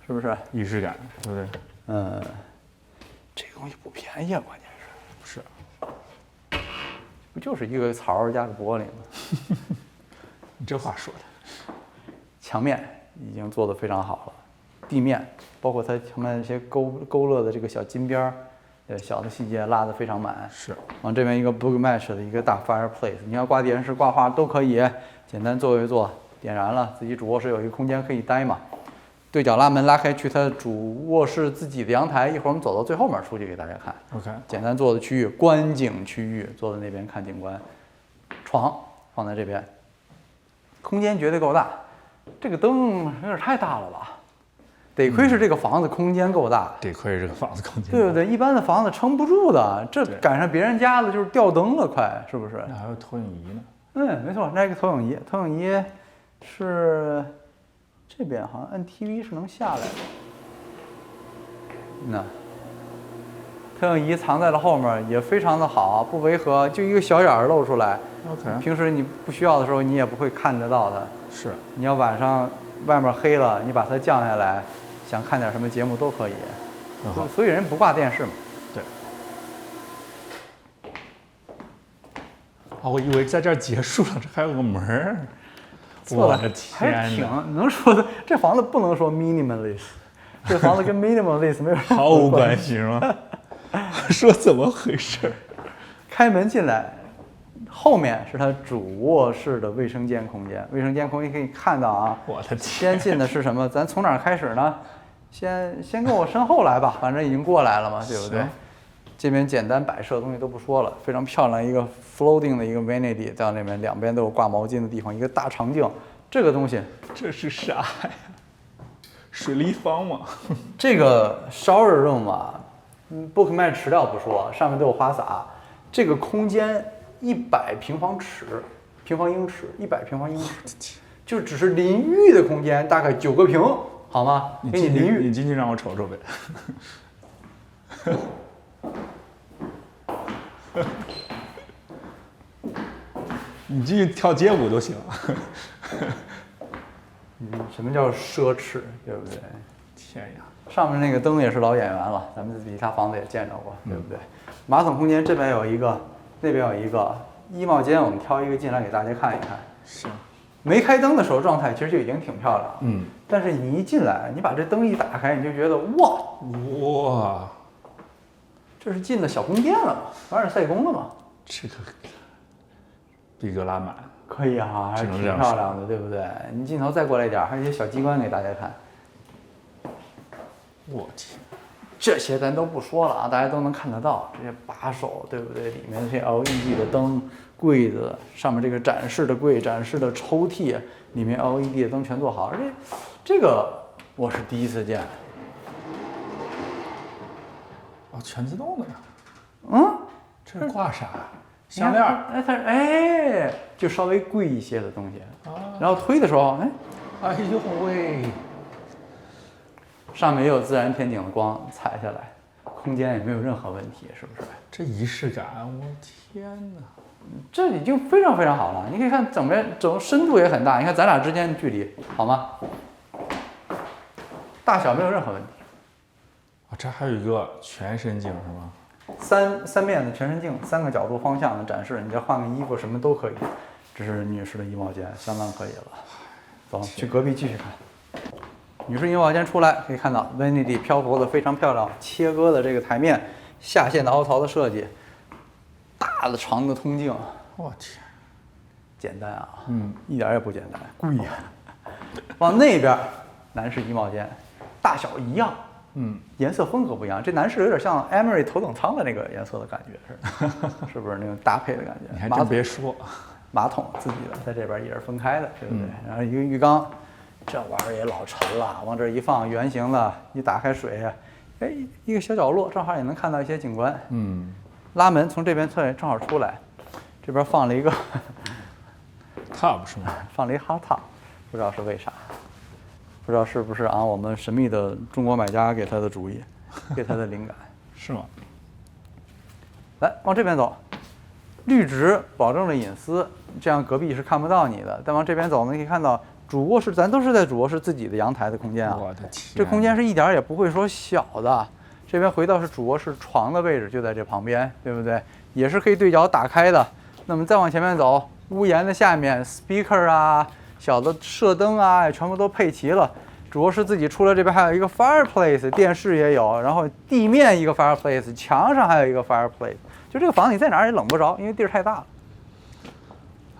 是不是？仪式感，对不对？这个东西不便宜啊，关键是。不就是一个槽加个玻璃吗？你这话说的。墙面已经做得非常好了。地面包括它前面一些勾勒的这个小金边儿，小的细节拉得非常满。是，往这边一个 book match 的一个大 fireplace， 你要挂电视、挂画都可以，简单做一做，点燃了，自己主卧室有一个空间可以待嘛。对角拉门拉开去它主卧室自己的阳台，一会儿我们走到最后面出去给大家看。OK， 简单做的区域，观景区域，坐在那边看景观。床放在这边，空间绝对够大。这个灯有点太大了吧？得亏是这个房子空间够大，得亏这个房子空间，对不对？一般的房子撑不住的，这赶上别人家的就是吊灯了，快，是不是？那还有投影仪呢。没错，那个投影仪，投影仪是这边好像按 TV 是能下来的。那投影仪藏在了后面，也非常的好，不违和，就一个小眼儿露出来。OK， 平时你不需要的时候，你也不会看得到它。是，你要晚上外面黑了，你把它降下来。想看点什么节目都可以，所以人不挂电视嘛。对。我以为在这儿结束了，这还有个门儿。我的天哪！还挺能说的。这房子不能说 minimalist， 这房子跟 minimalist 没有毫无关系是吗？说怎么回事？开门进来，后面是它主卧室的卫生间空间。卫生间空间可以看到啊，我的天！先进的是什么？咱从哪儿开始呢？先跟我身后来吧，反正已经过来了嘛，对不对？这边简单摆设的东西都不说了，非常漂亮一个 floating 的一个 vanity， 到那边两边都有挂毛巾的地方，一个大长镜。这个东西，这是啥呀？水立方吗？这个 shower room 啊，Bookman 池料不说，上面都有花洒。这个空间100平方英尺，100平方英尺，就只是淋浴的空间，大概9个平，好吗？给你淋浴，你进去让我瞅瞅呗。你进去跳街舞都行。什么叫奢侈，对不对？天呀！上面那个灯也是老演员了，咱们其他房子也见着过，对不对？马桶空间这边有一个，那边有一个。衣帽间我们挑一个进来给大家看一看。行。没开灯的时候状态其实就已经挺漂亮了。但是你一进来，你把这灯一打开，你就觉得哇，这是进了小宫殿了嘛？凡尔赛宫了嘛？这个逼格拉满。可以啊，还是挺漂亮的，对不对？你镜头再过来一点，还有一些小机关给大家看。我天，这些咱都不说了啊，大家都能看得到这些把手，对不对？里面这些 LED 的灯，柜子上面这个展示的柜、展示的抽屉，里面 LED 的灯全做好，而且这个我是第一次见。哦，全自动的呀。这是挂啥？项链。就稍微贵一些的东西。然后推的时候，哎呦喂！上面也有自然天井的光踩下来，空间也没有任何问题，是不是？这仪式感，我天哪！这已经非常非常好了。你可以看整深度也很大，你看咱俩之间的距离好吗？大小没有任何问题。这还有一个全身镜是吗？三面的全身镜，3个角度方向的展示，你再换个衣服什么都可以。这是女士的衣帽间，相当可以了。走，去隔壁继续看。女士衣帽间出来可以看到 vanity 漂浮的非常漂亮，切割的这个台面，下陷的凹槽的设计，大的长的通镜。我天，简单啊，一点也不简单，贵呀。往那边，男士衣帽间，大小一样。颜色风格不一样，这男士有点像 Emery 头等舱的那个颜色的感觉似的，是不是那种搭配的感觉？你还真别说，马桶自己的在这边也是分开的，对不对？然后一个浴缸，这玩意儿也老沉了，往这一放，圆形的，一打开水，一个小角落，正好也能看到一些景观。拉门从这边正好出来，这边放了一个 tub 是吗？放了一 hot tub， 不知道是为啥。不知道是不是啊？我们神秘的中国买家给他的主意，给他的灵感，是吗？来，往这边走，绿植保证了隐私，这样隔壁是看不到你的。再往这边走呢，你可以看到主卧室，咱都是在主卧室自己的阳台的空间啊。我的天，这空间是一点也不会说小的。这边回到是主卧室床的位置，就在这旁边，对不对？也是可以对角打开的。那么再往前面走，屋檐的下面 speaker 啊。小的射灯啊，全部都配齐了。主卧室自己出来，这边还有一个 fireplace， 电视也有，然后地面一个 fireplace， 墙上还有一个 fireplace。就这个房子你在哪儿也冷不着，因为地儿太大了。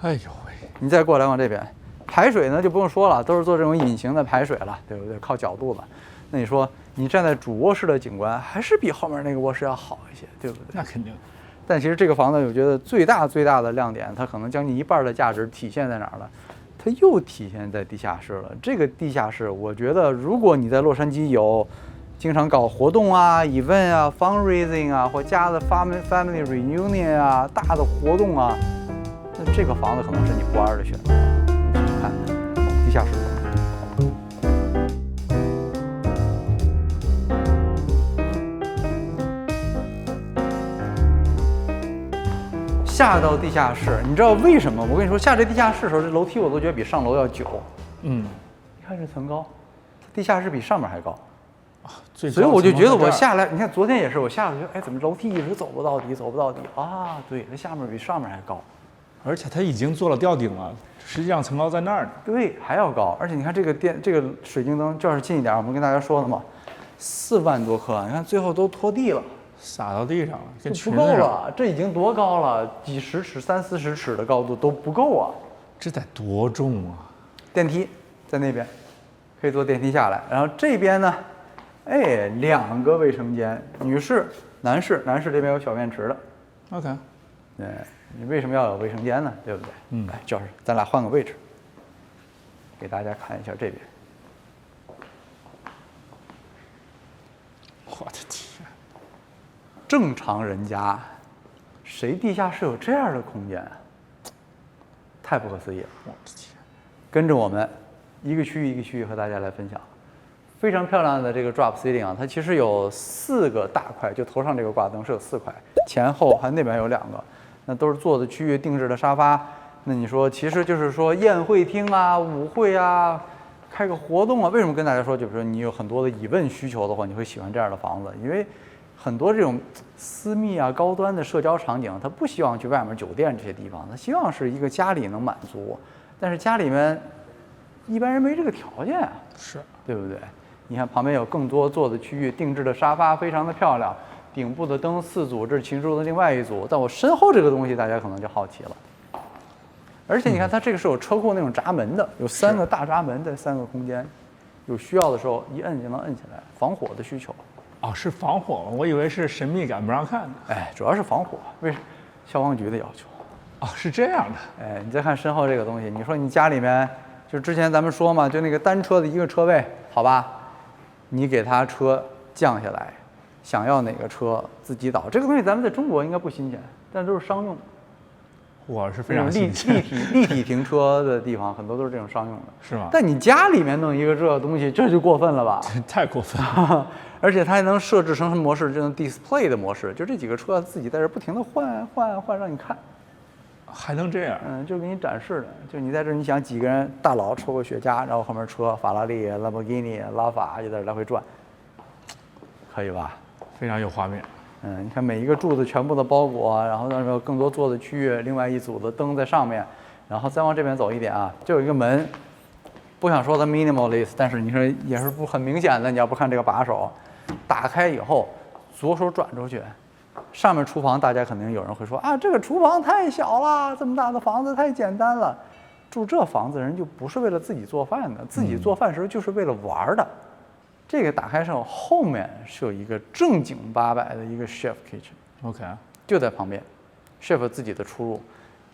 哎呦喂！你再过来往这边，排水呢就不用说了，都是做这种隐形的排水了，对不对？靠角度了。那你说你站在主卧室的景观，还是比后面那个卧室要好一些，对不对？那肯定。但其实这个房子，我觉得最大的亮点，它可能将近一半的价值体现在哪儿了？它又体现在地下室了。这个地下室，我觉得如果你在洛杉矶有经常搞活动啊、event 啊、fundraising 啊，或家的 family reunion 啊、大的活动啊，那这个房子可能是你不二的选择。你去看地下室。下到地下室，你知道为什么？我跟你说，下这地下室的时候，这楼梯我都觉得比上楼要久。你看这层高，地下室比上面还高。所以我就觉得我下来，你看昨天也是，我下来就怎么楼梯一直走不到底啊？对，它下面比上面还高，而且它已经做了吊顶了，实际上层高在那儿呢。对，还要高。而且你看这个水晶灯，这要是近一点，我们跟大家说的嘛，4万多克，你看最后都拖地了。洒到地上了，跟不够裙子上。了，这已经多高了，几十尺、30-40尺的高度都不够啊！这得多重啊！电梯在那边，可以坐电梯下来。然后这边呢，哎，2个卫生间，女士、男士，男士这边有小便池的。OK，你为什么要有卫生间呢？对不对？来，就是咱俩换个位置，给大家看一下这边。我的天！正常人家，谁地下室有这样的空间啊？太不可思议了！我的天！跟着我们，一个区域一个区域和大家来分享。非常漂亮的这个 drop ceiling 啊，它其实有4个大块，就头上这个挂灯是有4块，前后还那边有2个，那都是坐的区域定制的沙发。那你说，其实就是说宴会厅啊、舞会啊、开个活动啊，为什么跟大家说，就比如说你有很多的疑问需求的话，你会喜欢这样的房子，因为很多这种私密啊、高端的社交场景，他不希望去外面酒店这些地方，他希望是一个家里能满足，但是家里面一般人没这个条件啊，是对不对？你看旁边有更多坐的区域，定制的沙发非常的漂亮，顶部的灯4组，这是秦书的另外一组，在我身后这个东西大家可能就好奇了。而且你看它这个是有车库那种闸门的，有3个大闸门在3个空间，有需要的时候一摁就能摁起来，防火的需求。哦，是防火吗？我以为是神秘感不让看的。哎，主要是防火，为什么？消防局的要求。哦，是这样的。哎，你再看身后这个东西，你说你家里面，就之前咱们说嘛，就那个单车的一个车位，好吧，你给他车降下来，想要哪个车自己导，这个东西咱们在中国应该不新鲜，但都是商用。我是非常立新鲜立体停车的地方，很多都是这种商用的，是吗？但你家里面弄一个这个东西，这就过分了吧？太过分了。而且它还能设置成什么模式？这种 display 的模式，就这几个车自己在这不停的换，让你看。还能这样？就给你展示的，就你在这儿，你想几个人大佬抽个雪茄，然后后面车法拉利、兰博基尼、拉法就在这来回转，可以吧？非常有画面。你看每一个柱子全部的包裹，然后那边有更多坐的区域，另外一组的灯在上面，然后再往这边走一点啊，就有一个门，不想说它 minimalist， 但是你说也是不很明显的，你要不看这个把手，打开以后左手转出去，上面厨房大家肯定有人会说啊，这个厨房太小了，这么大的房子太简单了。住这房子的人就不是为了自己做饭的，自己做饭时候就是为了玩的。这个打开之后，后面是有一个正经800的一个 chef kitchen，OK， 就在旁边 ，chef 自己的出入，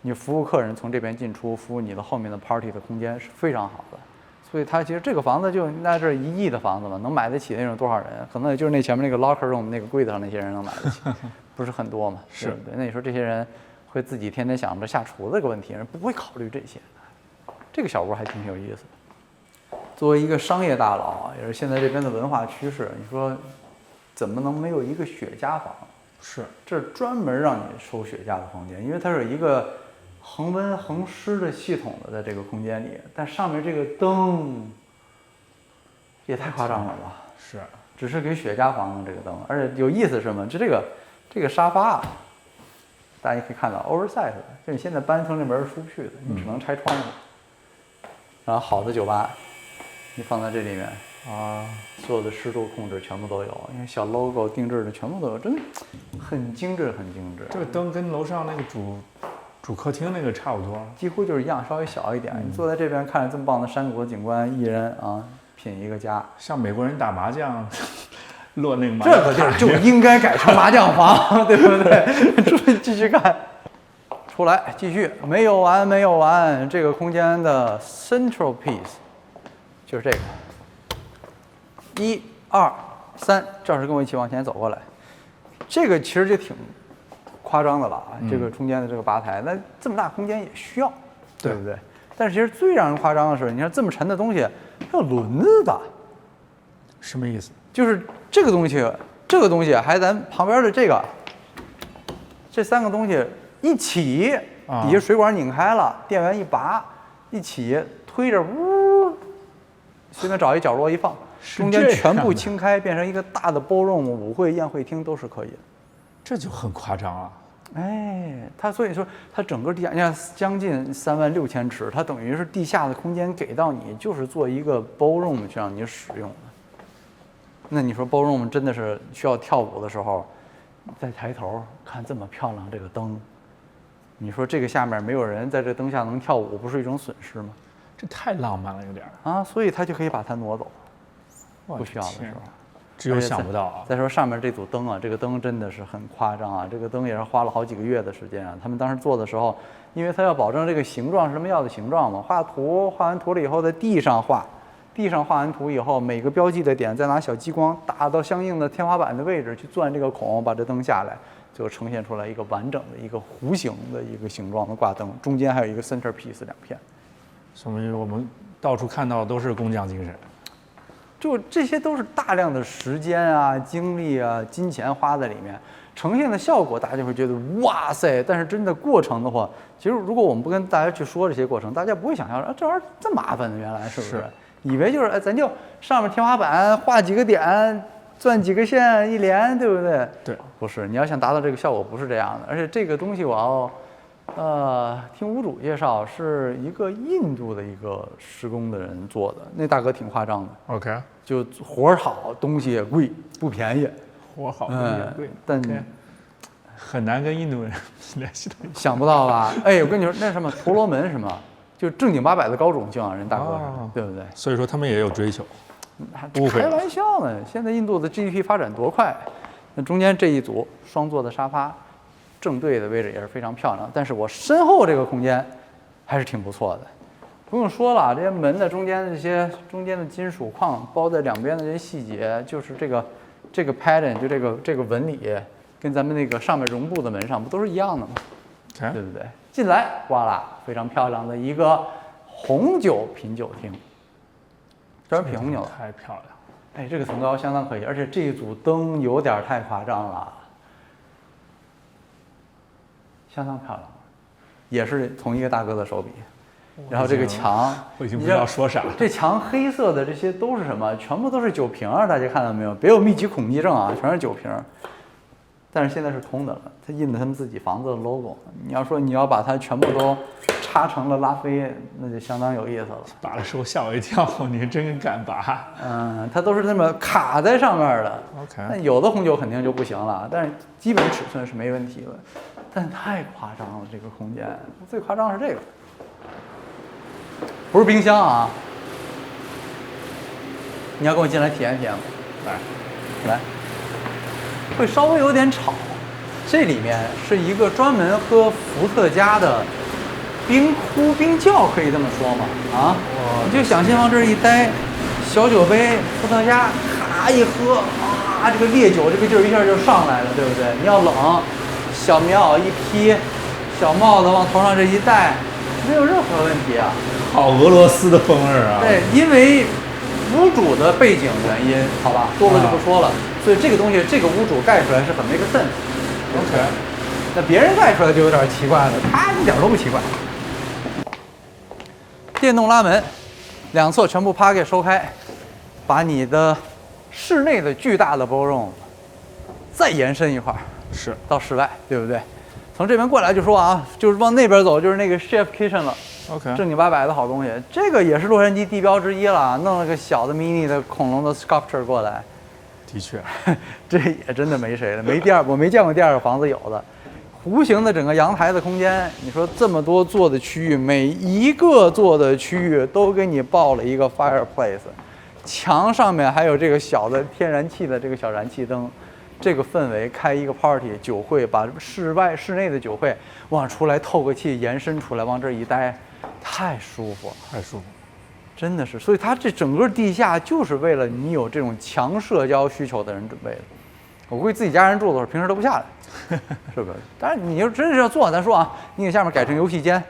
你服务客人从这边进出，服务你的后面的 party 的空间是非常好的。所以它其实这个房子就那是1亿的房子嘛，能买得起那种多少人？可能也就是那前面那个 locker room 那个柜子上那些人能买得起，不是很多嘛？是对不对？那你说这些人会自己天天想着下厨这个问题，人不会考虑这些。这个小屋还挺有意思的。作为一个商业大佬，也是现在这边的文化趋势，你说怎么能没有一个雪茄房？是，这是专门让你收雪茄的空间，因为它是一个恒温恒湿的系统的在这个空间里，但上面这个灯也太夸张了吧？是，只是给雪茄房弄这个灯，而且有意思是什么？就这个沙发啊，大家可以看到 oversize 的，就你现在搬从这门出不去的，你只能拆窗户。然后好的酒吧，你放在这里面啊，所有的湿度控制全部都有，因为小 logo 定制的全部都有，真的很精致，很精致。这个灯跟楼上那个主客厅那个差不多，几乎就是一样，稍微小一点。你坐在这边看着这么棒的山谷景观，一人啊品一个家，像美国人打麻将落那个麻将这个地儿就应该改成麻将房，对不对？继续看。出来，继续，没有完。这个空间的 central piece 就是这个，1、2、3，赵老师跟我一起往前走过来。这个其实就挺夸张的了啊，这个中间的这个吧台，那这么大空间也需要，对不对？但是其实最让人夸张的是，你看这么沉的东西还有轮子的，什么意思？就是这个东西还咱旁边的这3个东西。一起，底下水管拧开了，电源一拔，一起推着，呜，随便找一角落一放，中间全部清开，变成一个大的 ballroom， 舞会、宴会厅都是可以的。这就很夸张了。哎，它所以说它整个地下，你看将近36000尺，它等于是地下的空间给到你，就是做一个 ballroom 去让你使用的。那你说 ballroom 真的是需要跳舞的时候？再抬头看这么漂亮这个灯，你说这个下面没有人在这灯下能跳舞，不是一种损失吗？这太浪漫了，有点儿啊，所以他就可以把它挪走，我不需要的天时候。只有想不到啊。再说上面这组灯啊，这个灯真的是很夸张啊，这个灯也是花了好几个月的时间啊。他们当时做的时候，因为他要保证这个形状是他们要的形状嘛，画完图了以后在地上画，地上画完图以后，每个标记的点再拿小激光打到相应的天花板的位置去钻这个孔，把这灯下来，最后呈现出来一个完整的一个弧形的一个形状的挂灯，中间还有一个 centerpiece 两片。说明我们到处看到的都是工匠精神。就这些都是大量的时间啊、精力啊、金钱花在里面，呈现的效果大家会觉得哇塞，但是真的过程的话，其实如果我们不跟大家去说这些过程，大家不会想象这玩意儿这么麻烦的，原来是不是？以为就是咱就上面天花板画几个点，钻几个线一连，对不对？对，不是，你要想达到这个效果不是这样的，而且这个东西我要听屋主介绍，是一个印度的一个施工的人做的，那大哥挺夸张的。OK， 就活儿好，东西也贵，不便宜。活好东西也贵，但很难跟印度人联系到。想不到吧？哎，我跟你说，那什么婆罗门什么，就正经八百的高种姓啊，人大哥是，对不对？所以说他们也有追求。误会开玩笑呢！现在印度的 GDP 发展多快，那中间这一组双座的沙发，正对的位置也是非常漂亮。但是我身后这个空间还是挺不错的，不用说了，这些门的中间的中间的金属框包在两边的这些细节，就是这个 pattern 就这个纹理，跟咱们那个上面绒布的门上不都是一样的吗？对不对？进来，哇啦，非常漂亮的一个红酒品酒厅。专门品红酒，太漂亮！哎，这个层高相当可以，而且这一组灯有点太夸张了，相当漂亮，也是同一个大哥的手笔。然后这个墙，我已经不知道说啥。这墙黑色的这些都是什么？全部都是酒瓶啊！大家看到没有？别有密集恐惧症啊！全是酒瓶。但是现在是通的了，它印的他们自己房子的 logo。你要说你要把它全部都插成了拉菲，那就相当有意思了。拔的时候吓我一跳，你真敢拔？它都是那么卡在上面的。OK， 那有的红酒肯定就不行了，但是基本尺寸是没问题的。但太夸张了，这个空间最夸张的是这个，不是冰箱啊！你要跟我进来体验体验吗？来。会稍微有点吵，这里面是一个专门喝伏特加的冰窟冰窖，可以这么说吗？啊，你就想先往这儿一待，小酒杯伏特加，咔一喝，啊，这个烈酒这个劲儿一下就上来了，对不对？你要冷，小棉袄一披，小帽子往头上这一戴，没有任何问题啊。好俄罗斯的风味啊！对，因为屋主的背景原因，好吧，多了就不说了。所以这个东西，这个屋主盖出来是很 make sense。OK， 那别人盖出来就有点奇怪了，他一点都不奇怪。电动拉门，两侧全部趴给收开，把你的室内的巨大的 ballroom 再延伸一块，是到室外，对不对？从这边过来就说啊，就是往那边走就是那个 chef kitchen 了。OK， 正经八百的好东西，这个也是洛杉矶地标之一了，弄了个小的 mini 的恐龙的 sculpture 过来。的确，这也真的没谁了，我没见过第二个房子有的。弧形的整个阳台的空间，你说这么多座的区域，每一个座的区域都给你报了一个 fireplace， 墙上面还有这个小的天然气的这个小燃气灯，这个氛围开一个 party 酒会，把室内的酒会往出来透个气，延伸出来往这一待，太舒服，太舒服。真的是，所以它这整个地下就是为了你有这种强社交需求的人准备的。我估计自己家人住的时候，平时都不下来，是不是？当然，你要真是要做，咱说啊，你给下面改成游戏间，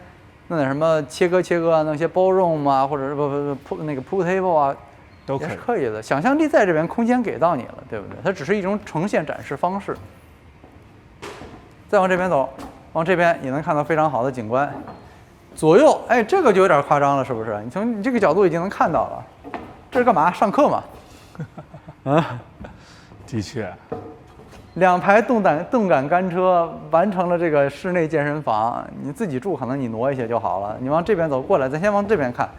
弄点什么切割，弄些 ballroom 啊，或者是那个 pool table 啊，都也是可以的。想象力在这边，空间给到你了，对不对？它只是一种呈现展示方式。再往这边走，往这边也能看到非常好的景观。左右，哎，这个就有点夸张了，是不是？你从你这个角度已经能看到了，这是干嘛？上课嘛？啊，的确，两排动感杆车完成了这个室内健身房。你自己住可能你挪一些就好了。你往这边走过来，咱先往这边看，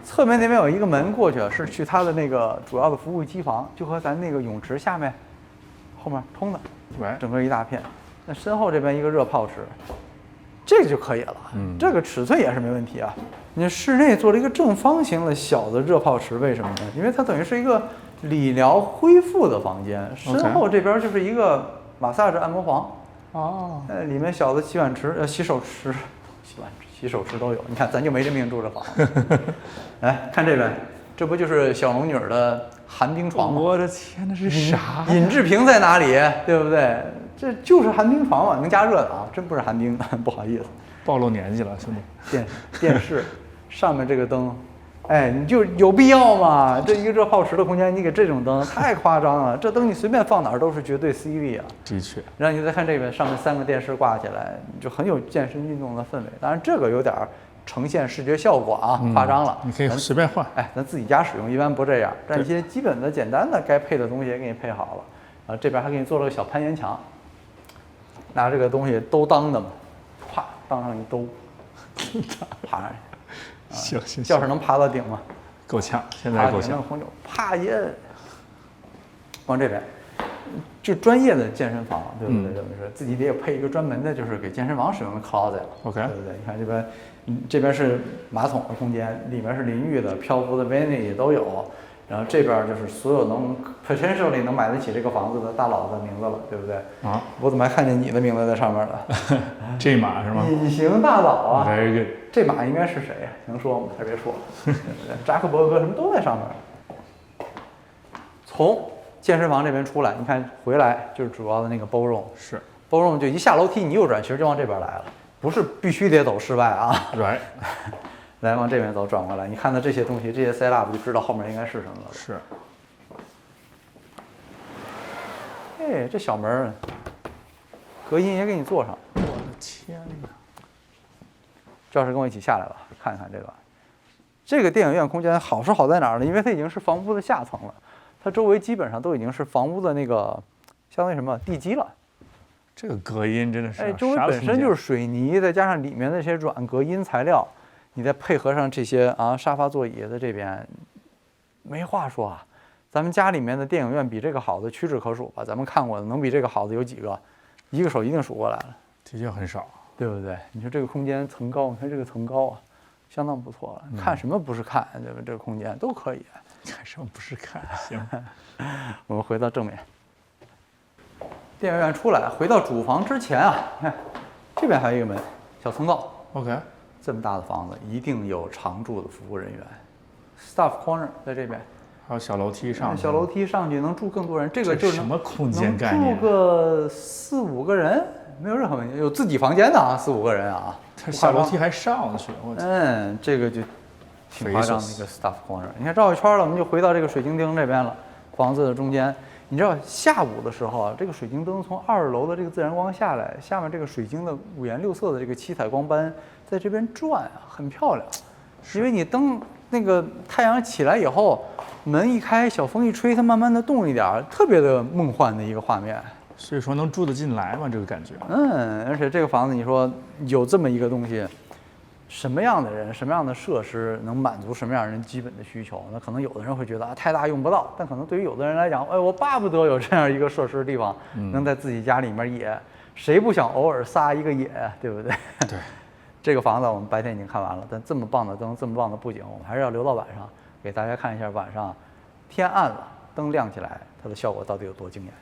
侧面那边有一个门过去，是去它的那个主要的服务机房，就和咱那个泳池下面后面通的。整个一大片。那身后这边一个热泡池，这个就可以了。这个尺寸也是没问题啊。你室内做了一个正方形的小的热泡池，为什么呢？因为它等于是一个理疗恢复的房间，身后这边就是一个马萨按摩房。哦，里面小的洗碗池、洗手池、洗手池都有。你看，咱就没这命住这房子。来看这边，这不就是小龙女的寒冰床吗？我的天，那是啥？尹志平在哪里？对不对？这就是寒冰床嘛，能加热的啊，真不是寒冰，不好意思。暴露年纪了，兄弟。电视上面这个灯。哎，你就有必要吗？这一个热泡池的空间，你给这种灯太夸张了。这灯你随便放哪儿都是绝对 C 位啊。的确。然后你再看这边，上面3个电视挂起来，就很有健身运动的氛围。当然这个有点呈现视觉效果啊，夸张了。你可以随便换。哎，咱自己家使用一般不这样，但一些基本的、简单的该配的东西也给你配好了。然后这边还给你做了个小攀岩墙，拿这个东西兜裆的嘛，咵当上一兜，爬上去。行，要是能爬到顶吗？够呛，现在够呛。红酒，啪耶！往这边，就专业的健身房，对不对？等于是自己得有配一个专门的，就是给健身房使用的 closet。OK， 对不对？你看这边，这边是马桶的空间，里面是淋浴的、漂浮的 vanity 也都有。然后这边就是所有能 potentially 能买得起这个房子的大佬的名字了，对不对？啊，我怎么还看见你的名字在上面了？这码是吗？隐形大佬啊！ Very good。这码应该是谁？能说吗？还是别说了。扎克伯格什么都在上面。从健身房这边出来，你看回来就是主要的那个 ballroom。是 ballroom 就一下楼梯，你右转其实就往这边来了，不是必须得走室外啊。Right。来往这边走，转过来，你看到这些东西，这些 set up 就知道后面应该是什么了。是。哎，这小门隔音也给你做上。我的天哪！赵老师跟我一起下来了，看看这个。这个电影院空间好是好在哪儿呢？因为它已经是房屋的下层了，它周围基本上都已经是房屋的那个相当于什么地基了。这个隔音真的是，哎，周围本身就是水泥，再加上里面的这些软隔音材料。你再配合上这些啊沙发座椅在这边，没话说啊。咱们家里面的电影院比这个好的屈指可数吧？咱们看过的能比这个好的有几个？一个手一定数过来了。的确很少，对不对？你说这个空间层高，你看这个层高啊，相当不错了。看什么不是看，对吧？这个空间都可以。看什么不是看？行，我们回到正面。电影院出来，回到主房之前啊，你看这边还有一个门，小通道。OK。这么大的房子，一定有常驻的服务人员 ，staff corner 在这边，还有小楼梯上，小楼梯上去能住更多人，这个就是什么空间概念？能住个4、5个人，没有任何问题，有自己房间的啊，4、5个人啊，它小楼梯还上去，我这个就挺夸张的一个 staff corner。你看绕一圈了，我们就回到这个水晶灯这边了，房子的中间。你知道下午的时候啊，这个水晶灯从2楼的这个自然光下来，下面这个水晶的5颜6色的这个七彩光斑在这边转啊，很漂亮。因为你灯那个太阳起来以后，门一开，小风一吹，它慢慢的动一点，特别的梦幻的一个画面。所以说能住得进来吗？这个感觉。而且这个房子你说有这么一个东西。什么样的人、什么样的设施能满足什么样人基本的需求？那可能有的人会觉得啊太大用不到，但可能对于有的人来讲，哎，我巴不得有这样一个设施的地方，能在自己家里面野，谁不想偶尔撒一个野，对不对？对，这个房子我们白天已经看完了，但这么棒的灯、这么棒的布景，我们还是要留到晚上给大家看一下，晚上天暗了，灯亮起来，它的效果到底有多惊艳。